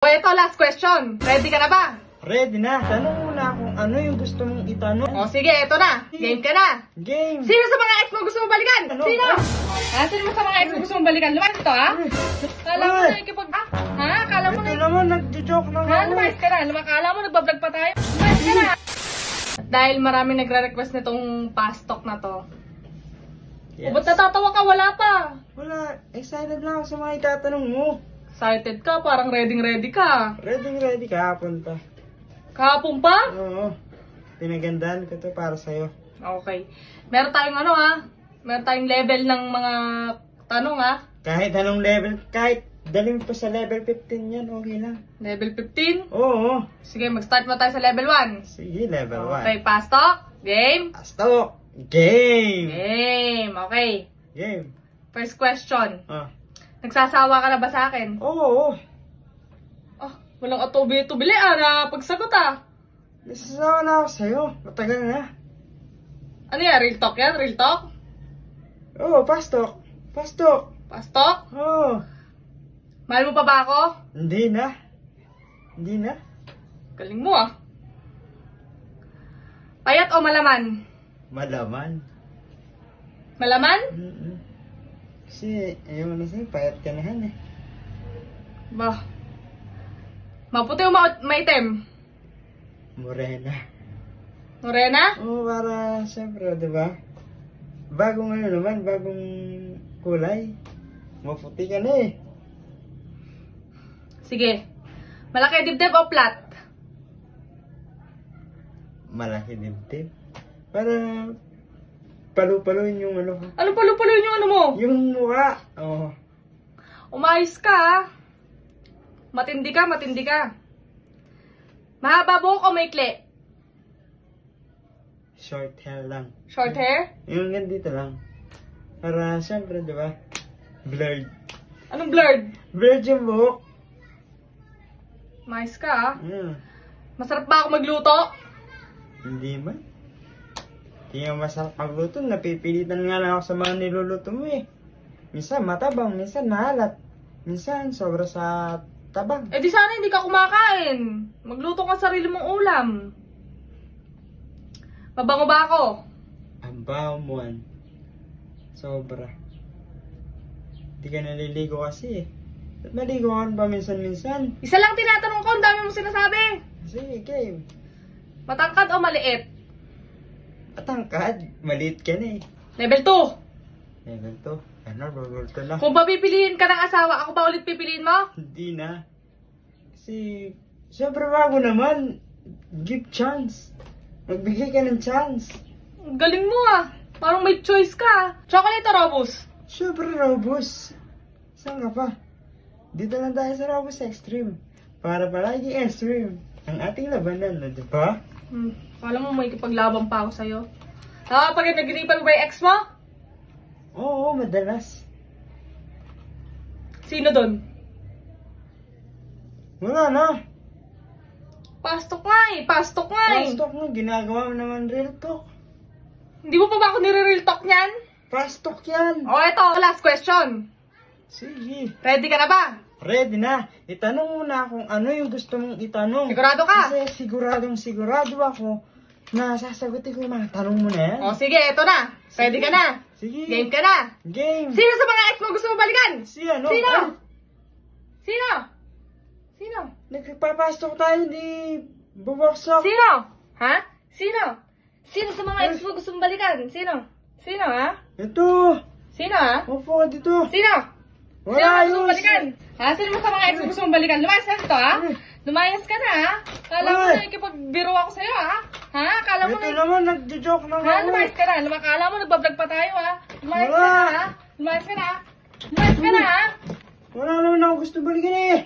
O ito, last question. Ready ka na ba? Ready na. Tanong mo na kung ano yung gusto mong itanong. O sige, ito na. Game ka na. Game. Sino sa mga ex mo gusto mong balikan? Ano? Sino? Sino mo sa mga ex mo gusto mong balikan? Lumayas ito, ha? Kala mo na ikipag... Ha? Kala mo na... Ito naman, nagjo-joke lang Ha? ako. Lumayas ka na. Kala mo nagbablog pa tayo? Lumayas ka na. At dahil marami nagre-request nitong past talk na to. Yes. O ba't natatawa ka? Wala pa. Wala. Excited lang ako sa mga itatanong mo. Excited ka? Parang ready ka. Ready kahapon pa. Kahapon pa? Oo. Pinagandaan ko to para sa'yo. Okay. Meron tayong ano, ha? Meron tayong level ng mga tanong, ha? Kahit anong level, kahit daling pa sa level 15 yan, okay lang. Level 15? Oo. Sige, mag-start mo tayo sa level 1. Sige, level 1. Okay, fast talk. Game. Astok. Game. Game. Okay. Game. First question. Ah. Nagsasawa ka na ba sa akin? Oo. Oh, walang atubi-tubili, na pagsagot, Nasasawa na ako sa'yo. Matagal na. Ano yan? Real talk yan? Real talk? Oo, pastok. Pastok. Fast talk? Oo. Mahal mo pa ba ako? Hindi na. Hindi na. Galing mo, Payat o malaman? Malaman. Malaman? Kasi, ayaw na sa'yo, payat ka na han eh. Bah. Maputi o maitim? Morena. Morena? Oo, para, siyempre, di ba? Bagong ano naman, bagong kulay. Maputi ka na eh. Sige. Malaki dibdib o flat? Malaki dibdib. Para, palu-paluin yung ano. Ano palu-paluin yung ano mo? Yung mukha. Oo. Umayos ka, Matindi ka, matindi ka. Mahaba buhok o maikli? Short hair lang. Short hair? Yung ganito lang. Para, siyempre, di ba? Blurred. Anong blurred? Blurred yung buhok. Umayos ka, Masarap Masarap ba ako magluto? Hindi man. Hindi nga masarap magluto. Napipilitan nga lang ako sa mga niluluto mo eh. Minsan matabang, minsan mahalat. Minsan sobra sa tabang. Eh di sana hindi ka kumakain. Magluto ka sarili mong ulam. Mabango ba ako? Ang baho mo. Sobra. Hindi ka naliligo kasi eh. Ba't maligo ka ba minsan-minsan? Isa lang tinatanong ko, ang dami mong sinasabi. Sige, game. Matangkad o maliit? Matangkad. Maliit ka na eh. Level 2. Level 2. Ano, level 2 na. Kung papipiliin ka ng asawa, ako ba ulit pipiliin mo? Hindi na. Kasi, siyempre bago naman. Give chance. Magbigay ka ng chance. Ang galing mo Parang may choice ka. Chocolate o Robus? Siyempre, Robus. Saan ka pa? Dito lang tayo sa Robus Extreme. Para palagi extreme. Ang ating labanan, di ba? Kala mo may kipaglaban pa ako sa'yo. Pag nagripan mo ba yung ex mo? Oo, madalas. Sino doon? Wala na. Pastok nga Pastok nga Pastok mo, ginagawa mo naman real talk. Hindi mo pa ba ako nire-real talk niyan? Pastok yan. O eto, last question. Sige. Ready ka na ba? Ready na. Itanong mo na kung ano yung gusto mong itanong. Sigurado ka? Kasi sigurado ako na sasagutin ko yung mga tanong mo na yan. O sige, eto na. Ready ka na? Sige. Game ka na? Game. Sino sa mga ex mo gusto mo balikan? Sino? Sino? Ay, Sino? Sino? nagpapastok tayo, hindi bubaksak. Sino? Ha? Sino? Sino sa mga ex mo gusto mo balikan? Sino? Sino, ha? Ito. Sino, ha? Upo ka dito. Sino? Sino Wala gusto mo balikan? Ha? Sino mo sa mga ex mo gusto mo balikan? Lumayas ka dito, ha? Lumayas ka na, ha? Kala mo Ay. na ikipagbiro ako sa'yo, ha? Ha? Kala mo Ito na... naman, nagjo-joke lang Ha? ako. Lumayas ka na. Kala mo nagbablog pa tayo, ha? Lumayas ka Wala. na, ha? Lumayas ka na, ha? Lumayas ka na, ha? Wala naman ako gusto balikan eh.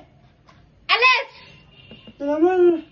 Alis! Ito naman.